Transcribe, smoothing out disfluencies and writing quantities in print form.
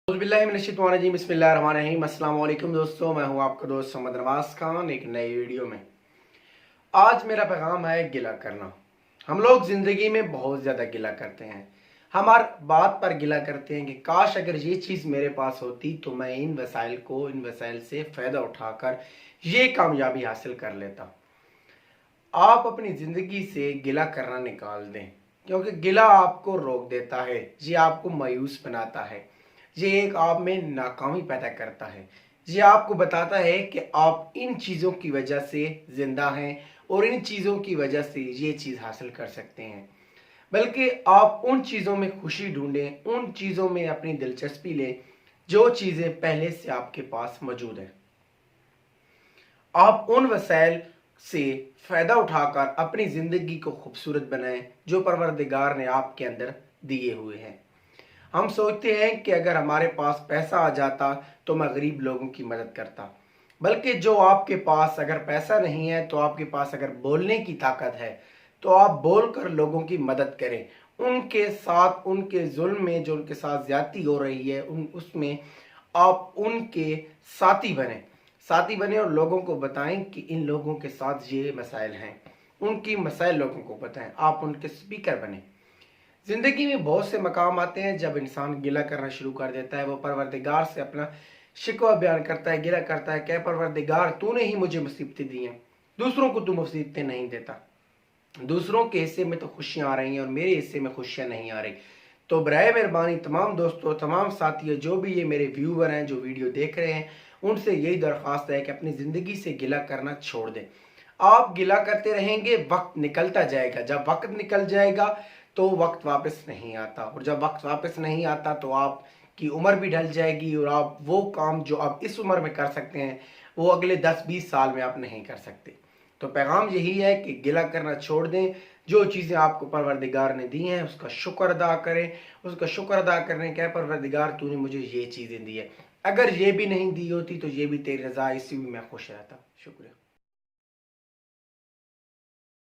बिस्मिल्लाहिर्रहमानिर्रहीम। अस्सलाम वालेकुम दोस्तों, मैं हूं आपका दोस्त मोहम्मद नवाज खान एक नई वीडियो में। आज मेरा पैगाम है गिला करना। हम लोग ज़िंदगी में बहुत ज़्यादा गिला करते हैं। हम हर बात पर गिला करते हैं कि काश अगर ये चीज़ मेरे पास होती तो मैं इन वसाइल से फ़ायदा उठाकर ये कामयाबी हासिल कर लेता। आप अपनी ज़िंदगी से गिला करना निकाल दें, क्योंकि गिला आपको रोक देता है, ये आपको मायूस बनाता है, ये एक आप में नाकामी पैदा करता है। ये आपको बताता है कि आप इन चीज़ों की वजह से ज़िंदा हैं और इन चीज़ों की वजह से ये चीज़ हासिल कर सकते हैं। बल्कि आप उन चीज़ों में खुशी ढूंढें, उन चीज़ों में अपनी दिलचस्पी लें जो चीज़ें पहले से आपके पास मौजूद हैं। आप उन वसाइल से फ़ायदा उठाकर अपनी ज़िंदगी को खूबसूरत बनाएं जो परवरदिगार ने आपके अंदर दिए हुए हैं। हम सोचते हैं कि अगर हमारे पास पैसा आ जाता तो मैं गरीब लोगों की मदद करता, बल्कि जो आपके पास अगर पैसा नहीं है तो आपके पास अगर बोलने की ताकत है तो आप बोलकर लोगों की मदद करें। उनके साथ उनके जुल्म में जो उनके साथ ज्यादती हो रही है उसमें आप उनके साथी बने और लोगों को बताएं कि इन लोगों के साथ ये मसाइल हैं, उनकी मसाइल लोगों को बताएं। आप उनके स्पीकर बने। जिंदगी में बहुत से मकाम आते हैं जब इंसान गिला करना शुरू कर देता है। वो परवरदिगार से अपना शिकवा बयान करता है, गिला करता है, क्या परवरदिगार तूने ही मुझे मुसीबतें दी हैं, दूसरों को तू मुसीबतें नहीं देता, दूसरों के हिस्से में तो खुशियां आ रही हैं और मेरे हिस्से में खुशियां नहीं आ रही। तो बराए मेहरबानी तमाम दोस्तों, तमाम साथियों, जो भी ये मेरे व्यूवर हैं, जो वीडियो देख रहे हैं, उनसे यही दरख्वास्त है कि अपनी ज़िंदगी से गिला करना छोड़ दें। आप गिला करते रहेंगे, वक्त निकलता जाएगा। जब वक्त निकल जाएगा तो वक्त वापस नहीं आता, और जब वक्त वापस नहीं आता तो आपकी उम्र भी ढल जाएगी और आप वो काम जो आप इस उम्र में कर सकते हैं वो अगले 10-20 साल में आप नहीं कर सकते। तो पैगाम यही है कि गिला करना छोड़ दें। जो चीज़ें आपको परवरदिगार ने दी हैं उसका शुक्र अदा करें। उसका शुक्र अदा करने क्या, परवरदिगार तूने मुझे ये चीज़ें दी है, अगर ये भी नहीं दी होती तो ये भी तेरी रज़ा, इसी में मैं खुश रहता। शुक्रिया।